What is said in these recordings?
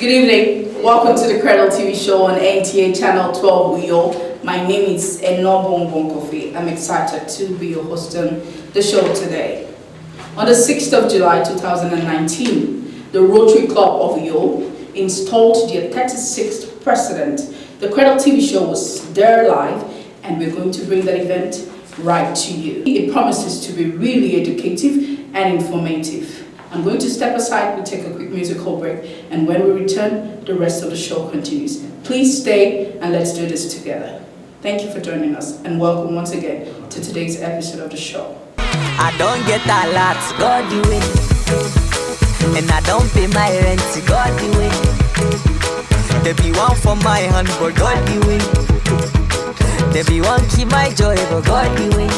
Good evening. Welcome to the Cradle TV show on NTA channel 12 Uyo. My name is Enobongbonkofi. I'm excited to be your host on the show today. On the 6th of July 2019, the Rotary Club of Uyo installed their 36th president. The Cradle TV show was there live, and we're going to bring that event right to you. It promises to be really educative and informative. I'm going to step aside, we'll take a quick musical break, and when we return, the rest of the show continues. Please stay and let's do this together. Thank you for joining us, and welcome once again to today's episode of the show. I don't get a lot, God do it. And I don't pay my rent, God do it. There be one for my hand, but God do it. There be one keep my joy, but God do it.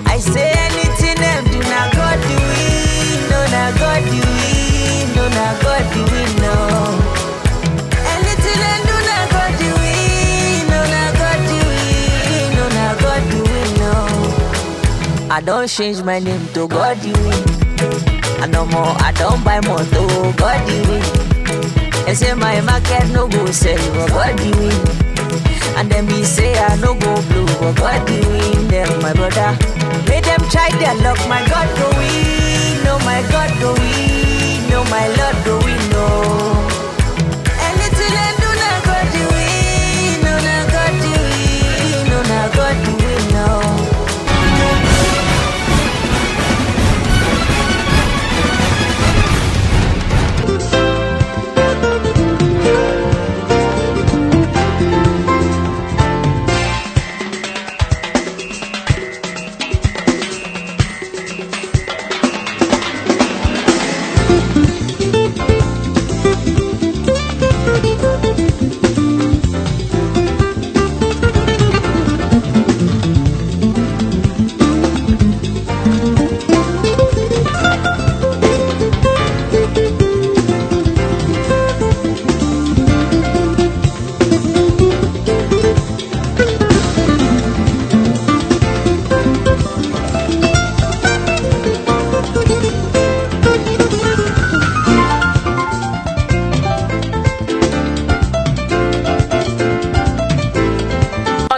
I say anything them do, now God do it. No, now God do it. No, now God do it, no. Anything them do, now God do it. No, now God do it. No, now God do it, no. I don't change my name to God do it. And no more, I don't buy more to God do it. They say my market no go sell, but God do it. And then me say I no go blue, but God do it. Them my brother, let them try their luck, my God go in. No, my God go in. No, my Lord go in, no. Anything I do, now God do it. No, now God do it. No, now God do it, no.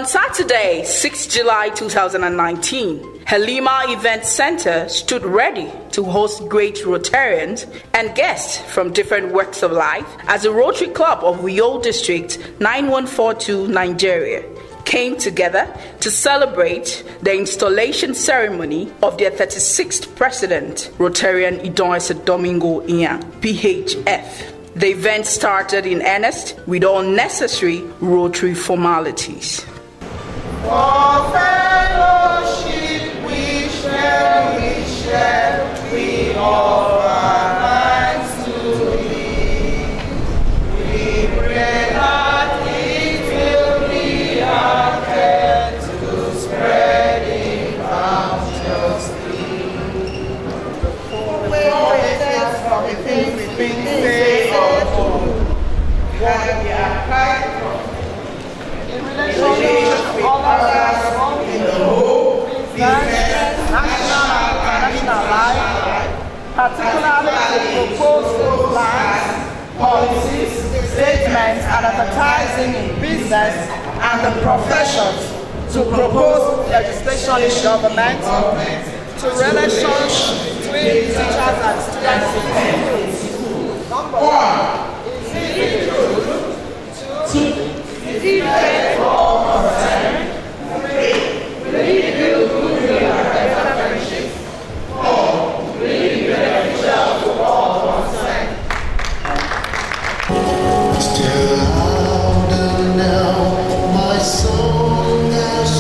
Saturday, 6 July 2019, Halima Event Center stood ready to host great Rotarians and guests from different walks of life as the Rotary Club of Uyo District 9142 Nigeria came together to celebrate the installation ceremony of their 36th president, Rotarian Idonse Domingo Ian, PHF. The event started in earnest with all necessary Rotary formalities. For fellowship we share, we offer thanks to Thee. We pray that it will be added to spreading bounteously. For the things we think, say, or do, that we are applied in relationship with others in the whole, business, national and international life, particularly to propose plans, policies, statements, and advertising in business and the professions, to propose legislation in government, to relations between teachers and students in schools. Number 1 is it true? 2 is it fair for all concerned? 3 will it build goodwill and better friendships? 4 will it be beneficial to all concerned? Still louder now, my song as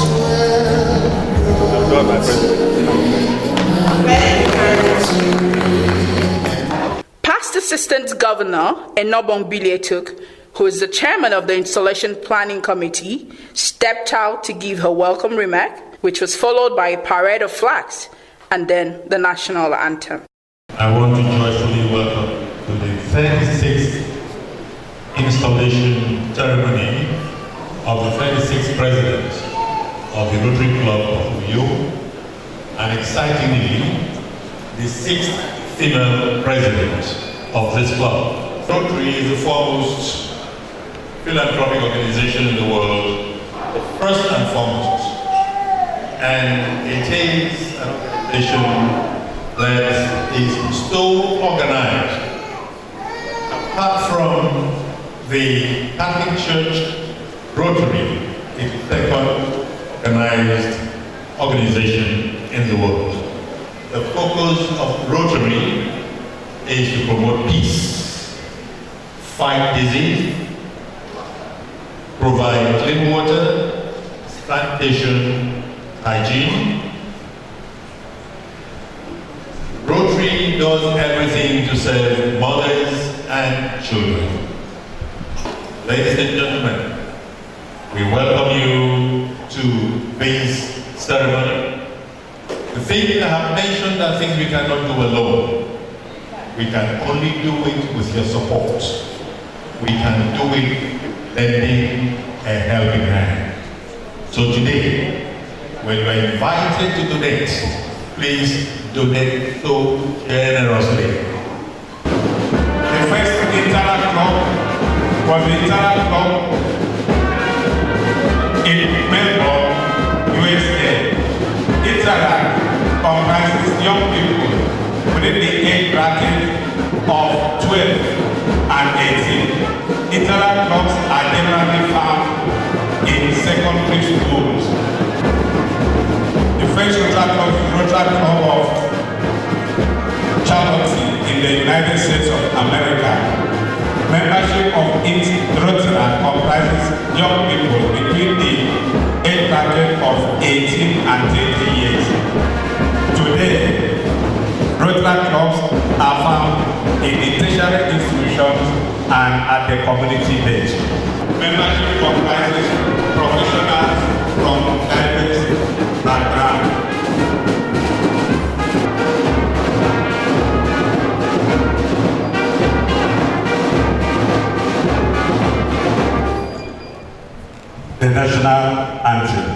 Past Assistant Governor Enobongbonkofi, who is the chairman of the Installation Planning Committee, stepped out to give her welcome remark, which was followed by a parade of flags and then the national anthem. I want to joyfully welcome to the 36th installation ceremony of the 36th president of the Rotary Club of Uyo, and excitingly, the 6th female president of this club. Rotary is the foremost philanthropic organization in the world, first and foremost. And it is an organization that is so organized. Apart from the Catholic Church, Rotary is the second organized organization in the world. The focus of Rotary is to promote peace, fight disease, provide clean water, sanitation, hygiene. Rotary does everything to serve mothers and children. Ladies and gentlemen, we welcome you to this ceremony. The things I have mentioned are things we cannot do alone. We can only do it with your support. We can do it lending a helping hand. So today, when you are invited to donate, please donate so generously. The first Interact Club was the Interact Club in Melbourne, USA. Interact comprises young people within the age bracket of 12 and 18. Interact clubs are generally found in secondary schools. The first Rotary Club is Rotary Club of Charlotte in the United States of America. Membership of its Rotary comprises young people between the age bracket of 18 and 20 years. Today, Rotary clubs are found in the tertiary institutions and at the community base. Membership comprises professionals from diverse backgrounds. The national anthem.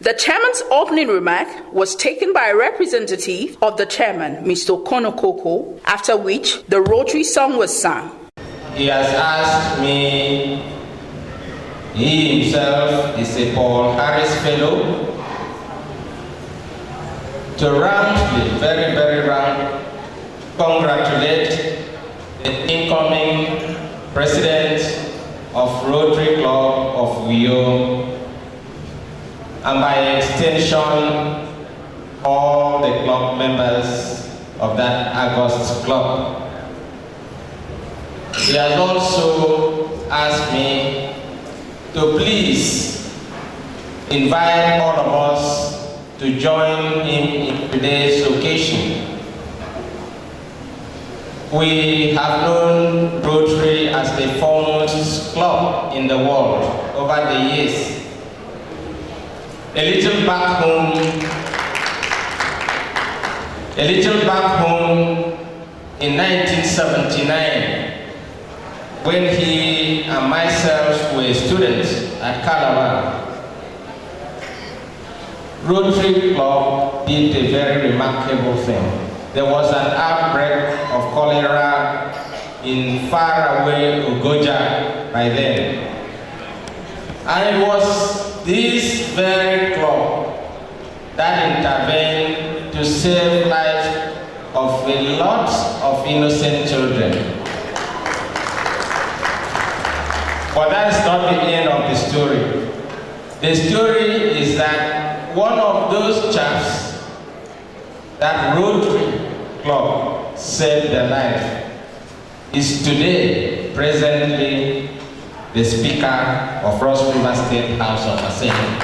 The chairman's opening remark was taken by a representative of the chairman, Mr. Konokoko, after which the Rotary song was sung. He has asked me, he himself is a Paul Harris Fellow, to roundly, very, very round, congratulate the incoming president of Rotary Club of Uyo, and by extension, all the club members of that August club. He has also asked me to please invite all of us to join him in today's occasion. We have known Rotary as the foremost club in the world over the years. A little back home in 1979, when he and myself were students at Calabar, Rotary Club did a very remarkable thing. There was an outbreak of cholera in faraway Ugoja by then. And it was this very club that intervened to save lives of a lot of innocent children. But that is not the end of the story. The story is that one of those chaps that Rotary Club saved their life is today, presently, the Speaker of Cross River State House of Assembly.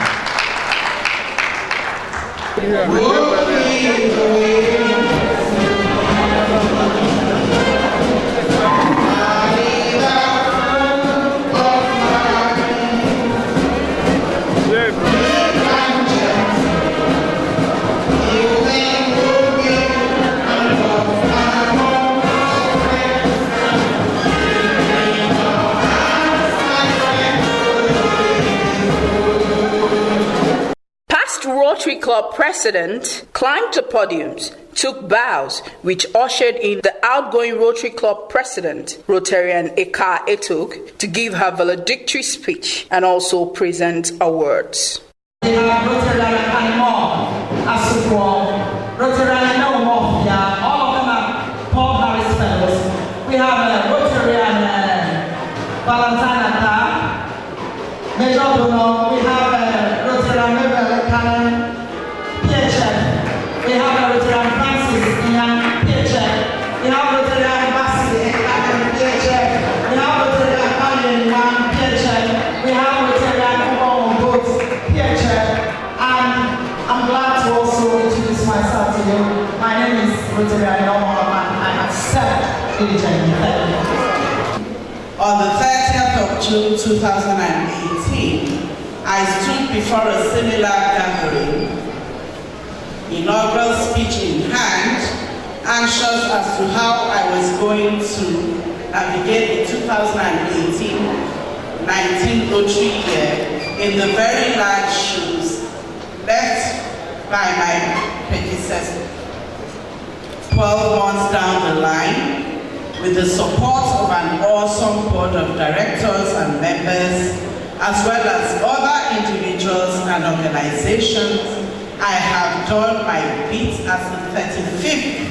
Rotary Club president climbed the podiums, took bows, which ushered in the outgoing Rotary Club president, Rotarian Eka Etuk, to give her valedictory speech and also present awards. We have Rotarian Animal, Asukwo, Rotarian Nomofia, all of them are Paul Harris Fellows. We have Rotarian Valentine Ata, Major Bruno, we have Rotarian Mabel Cannon, PHF, we have Rotarian Francis Ian, PHF, we have Rotarian Basi Cannon, PHF, we have Rotarian Kalian Iman, PHF, we have Rotarian Ubon Boat, PHF, and I'm glad to also introduce myself to you. My name is Rotarian Norman and I accept diligently. Thank you. On the 30th of June 2018, I stood before a similar gathering, inaugural speech in hand, anxious as to how I was going to navigate the 2018-19 Rotary year in the very large shoes left by my predecessor. 12 months down the line, with the support of an awesome board of directors and members, as well as other individuals and organizations, I have done my bit as the 35th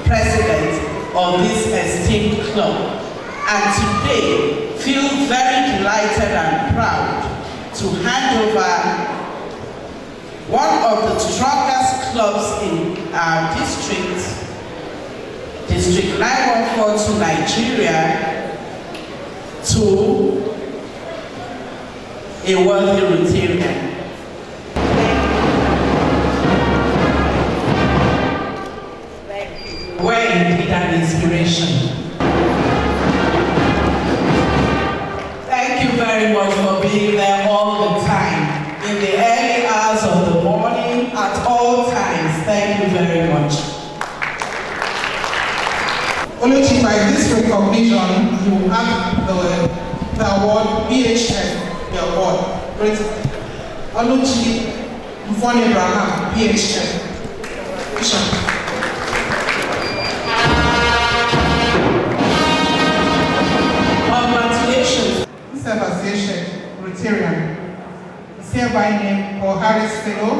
president of this esteemed club, and today feel very delighted and proud to hand over one of the strongest clubs in our district, District 914 to Nigeria, to a worthy Rotarian. Were indeed an inspiration. Thank you very much for being there all the time, in the early hours of the morning, at all times. Thank you very much. Oluchi, by this recognition, you have the award PHF, the award. Great. Oluchi Mfon Abraham, PHF. Congratulations. Serve as Rotarian. Is hereby named Paul Harris Fellow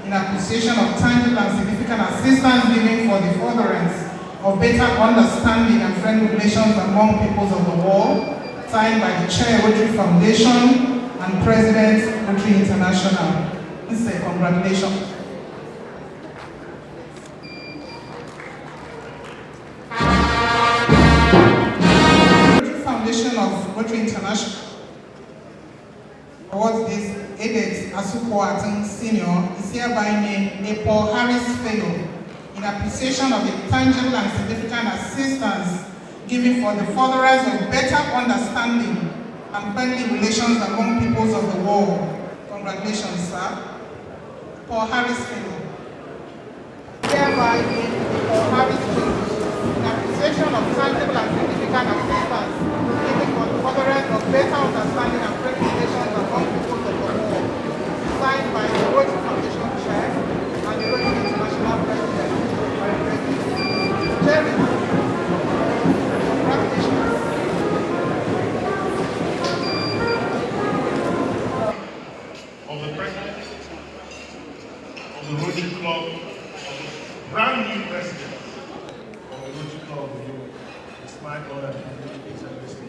in appreciation of tangible and significant assistance given for the furtherance of better understanding and friendly relations among peoples of the world, signed by the Chair Rotary Foundation and President Rotary International. This is a congratulations. Rotary Foundation of Rotary International awards this Edet Asukwo Atin Senior is hereby named a Paul Harris Fellow in appreciation of the tangible and significant assistance given for the furtherance of better understanding and friendly relations among peoples of the world. Congratulations, sir. Paul Harris Fellow. Hereby named Paul Harris Fellow in appreciation of tangible and significant assistance given for the furtherance of better understanding and friendly relations among peoples of the world. Signed by the Rotary Foundation Chair and the Rotary International President. Jerry, congratulations. Of the president of the Rotary Club, of the brand new president of the Rotary Club, it's my honor and privilege to listen.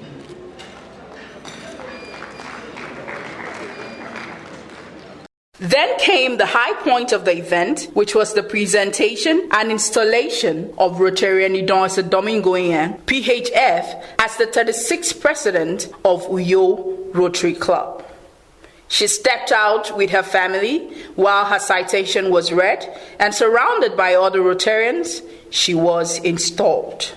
Then came the high point of the event, which was the presentation and installation of Rotarian Idonse Domingo Iyan, PHF, as the 36th president of Uyo Rotary Club. She stepped out with her family while her citation was read, and surrounded by other Rotarians, she was installed.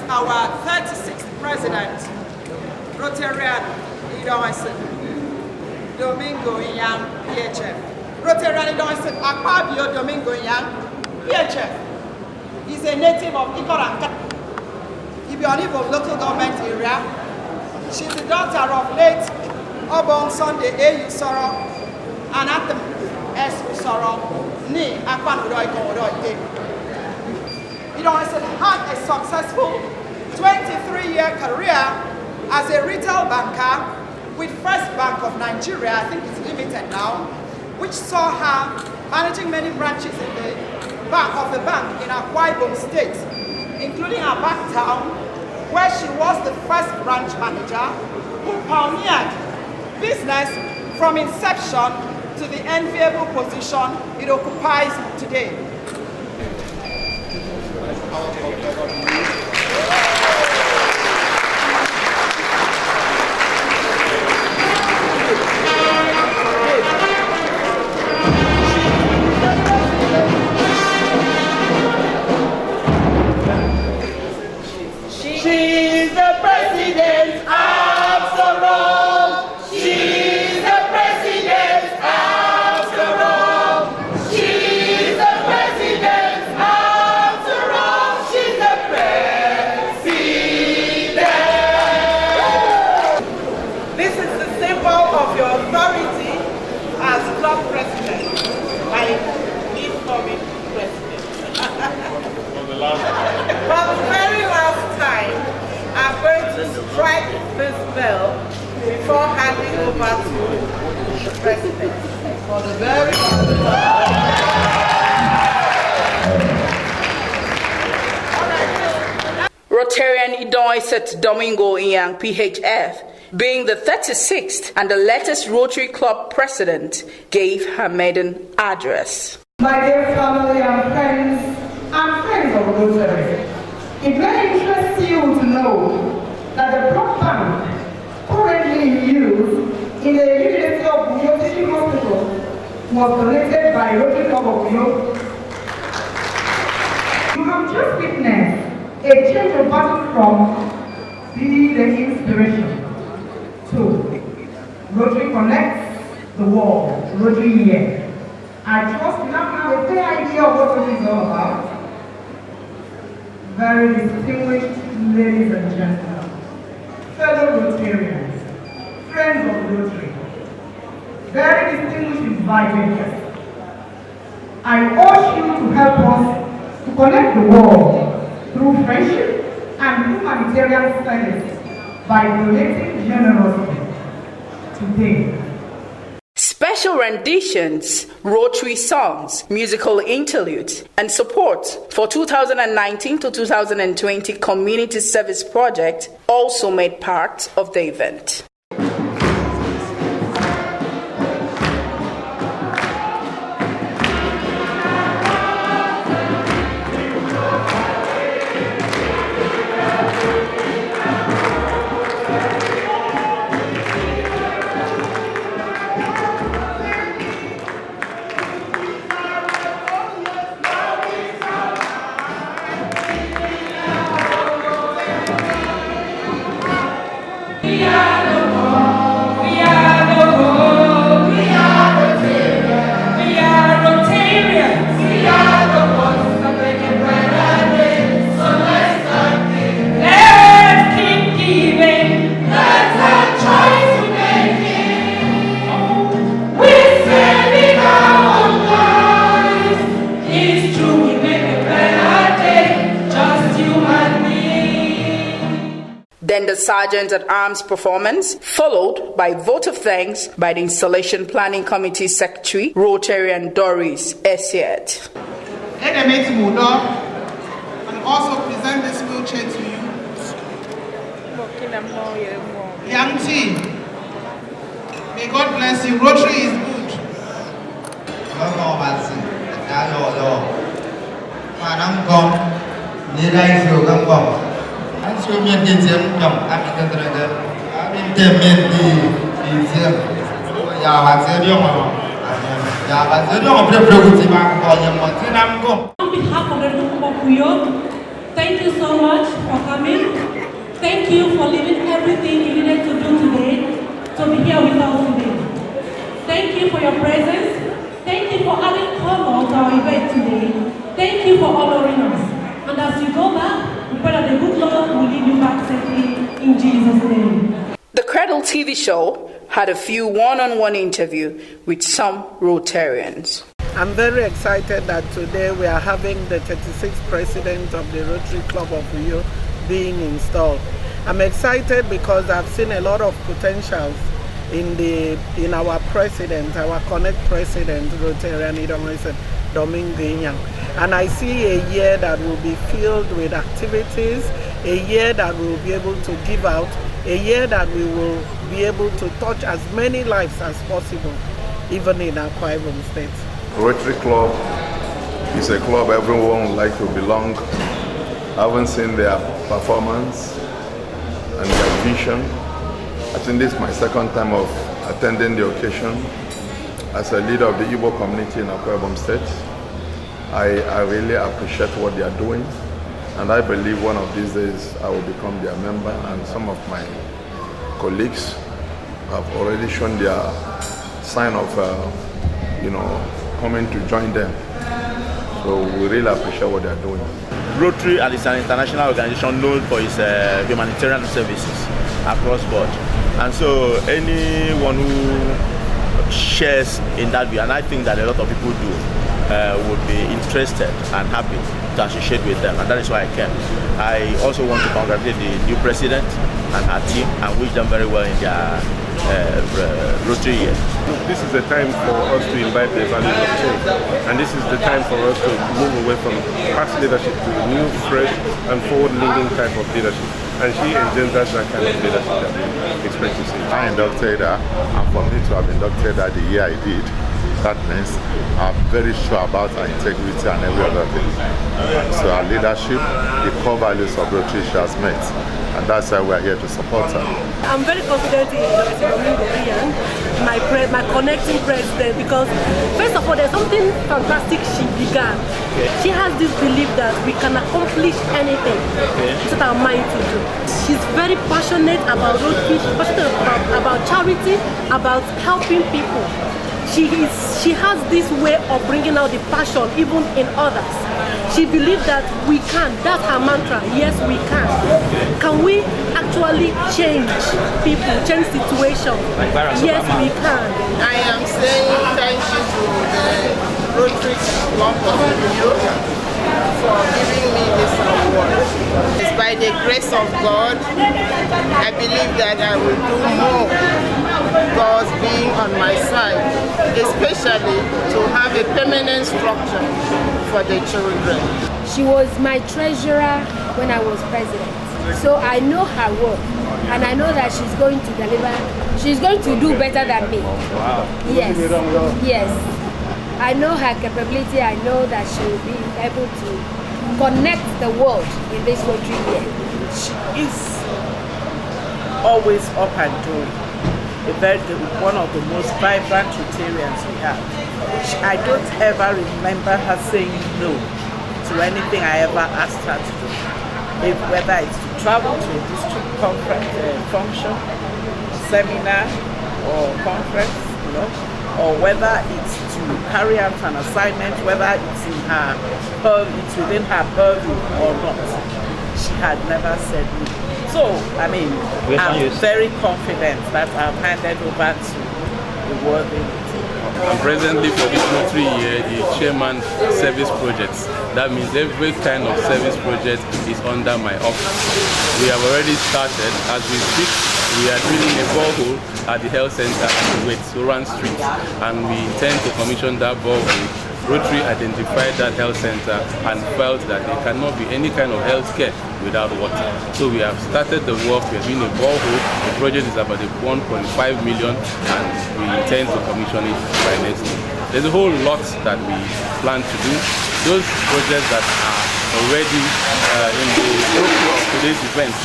Our 36th president, Rotarian Idonse Domingo Iyan, PHF. Rotarian Idonse Akpabio Domingo Iyan, PHF. He's a native of Ikoranka, Ibionibo local government area. She's the daughter of late Obon Sunday A. Usoro and Atem S. Usoro, ni Akpan Udoi Kodoi. Idonse had a successful 23-year career as a retail banker with First Bank of Nigeria, I think it's limited now, which saw her managing many branches in the back of the bank in Akwa Ibom State, including her back town, where she was the first branch manager who pioneered business from inception to the enviable position it occupies today. She's the president after all. She's the president after all. She's the president after all. She's the president. This is the symbol of your authority as club president. I need for me president. For the very last time, I'm going to strike this bell before handing over to the president. For the very last time. Rotarian Idonse Domingo Iyan, PHF, being the 36th and the latest Rotary Club president, gave her maiden address. My dear family and friends of Rotary, it may interest you to know that the blood bank currently in use in the University of Uyo Teaching Hospital was donated by Rotary Club of Uyo. You have just witnessed a change of battle from be the inspiration to Rotary connects the world, Rotary year. I trust you now have a clear idea of what Rotary is all about. Very distinguished ladies and gentlemen, fellow Rotarians, friends of Rotary, very distinguished invited guests, I urge you to help us to connect the world through friendship and humanitarian service by donating generously today. Special renditions, Rotary songs, musical interludes, and support for 2019 to 2020 community service project also made part of the event. Yeah. Then the Sergeant at Arms performance, followed by vote of thanks by the Installation Planning Committee Secretary, Rotarian Doris Esiet. And also present this wheelchair to you. Young team, may God bless you. Rotary is good. On behalf of the group of Uyo, thank you so much for coming. Thank you for leaving everything you needed to do today to be here with us today. Thank you for your presence. Thank you for adding color to our event today. Thank you for honoring us. And as you go back, we pray that the good Lord will lead you back safely in Jesus' name. The Cradle TV show had a few one-on-one interviews with some Rotarians. I'm very excited that today we are having the 36th president of the Rotary Club of Uyo being installed. I'm excited because I've seen a lot of potentials in our president, our Connect president, Rotarian Domingo. And I see a year that will be filled with activities, a year that we will be able to give out, a year that we will be able to touch as many lives as possible, even in our Akwa Ibom State. Rotary Club is a club everyone would like to belong. I haven't seen their performance and their vision. I think this is my second time of attending the occasion as a leader of the Igbo community in Akwa Ibom State. I really appreciate what they are doing, and I believe one of these days I will become their member, and some of my colleagues have already shown their sign of coming to join them. So we really appreciate what they are doing. Rotary is an international organization known for its humanitarian services across board, and so anyone who shares in that view, and I think that a lot of people do, would be interested and happy to associate with them, and that is why I came. I also want to congratulate the new president and her team and wish them very well in their Rotary year. This is the time for us to invite the values of change, and this is the time for us to move away from past leadership to new, fresh and forward-leaning type of leadership, and she engenders that kind of leadership that we expect to see. I inducted her, and for me to have inducted her the year I did, that means I'm very sure about her integrity and every other thing. So her leadership, the core values of Rotary she has met, and that's why we're here to support her. I'm very confident in Dr. Domingo, my connecting president, because first of all, there's something fantastic she began. She has this belief that we can accomplish anything. It's what our mind to do. She's very passionate about Rotary, she's passionate about charity, about helping people. She has this way of bringing out the passion even in others. She believes that we can. That's her mantra. Yes, we can. Can we actually change people, change situations? Yes, we can. I am saying thank you to the Rotary Club of Uyo for giving me this award. It's by the grace of God, I believe that I will do more, God's being on my side, especially to have a permanent structure for the children. She was my treasurer when I was president. So I know her work, and I know that she's going to deliver. She's going to do better than me. Wow. Yes, yes. I know her capability. I know that she will be able to connect the world in this Rotary year. She is always up and doing. One of the most vibrant Rotarians we have. I don't ever remember her saying no to anything I ever asked her to do. Whether it's to travel to a district conference function, seminar or conference, or whether it's to carry out an assignment, whether it's within her purview or not. She had never said no. So, I mean, I'm very confident that I've handed over to the worthy team. I'm presently for this Rotary year the chairman service projects. That means every kind of service project is under my office. We have already started. As we speak, we are drilling a borehole at the health center at Soran Street, and we intend to commission that borehole. Rotary identified that health center and felt that there cannot be any kind of health care without water. So we have started the work. We are doing a borehole. The project is about 1.5 million, and we intend to commission it by next year. There's a whole lot that we plan to do. Those projects that are already in the scope of today's event,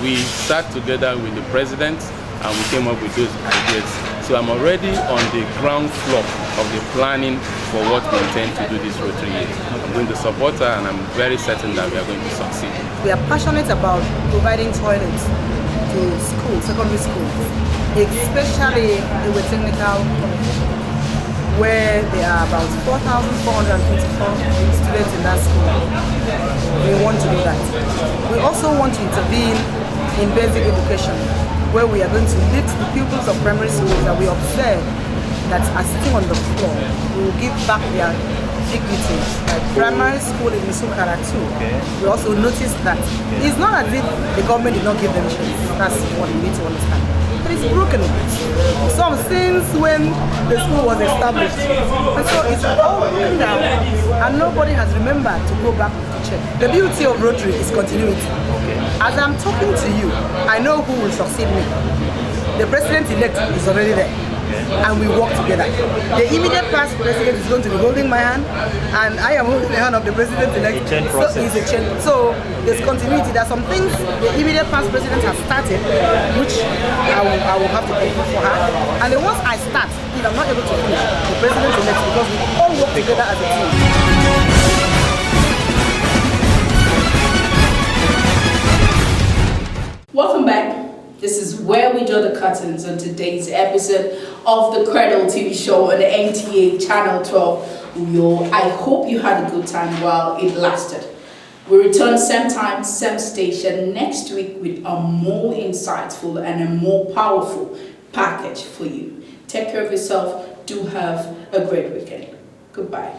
we sat together with the president and we came up with those ideas. So I'm already on the ground floor of the planning for what we intend to do this Rotary year. I'm going to support her, and I'm very certain that we are going to succeed. We are passionate about providing toilets to schools, secondary schools, especially in the technical college, where there are about 4,454 students in that school. We want to do that. We also want to intervene in basic education, where we are going to lift the pupils of primary schools that we observe that are sitting on the floor. We will give back their dignity. Like primary school in Misukara too. We also noticed that it's not as if the government did not give them chance. That's what we need to understand. But it's broken. Some since when the school was established. And so it's all broken down, and nobody has remembered to go back to check. The beauty of Rotary is continuity. As I'm talking to you, I know who will succeed me. The president-elect is already there, and we work together. The immediate past president is going to be holding my hand, and I am holding the hand of the president-elect. So it's a chain. So there's continuity. There are some things the immediate past president has started, which I will have to complete for her. And then once I start, if I'm not able to finish, the president-elect, because we all work together as a team. Welcome back. This is where we draw the curtains on today's episode of the Cradle TV show on the NTA Channel 12. I hope you had a good time while it lasted. We return same time, same station next week with a more insightful and a more powerful package for you. Take care of yourself. Do have a great weekend. Goodbye.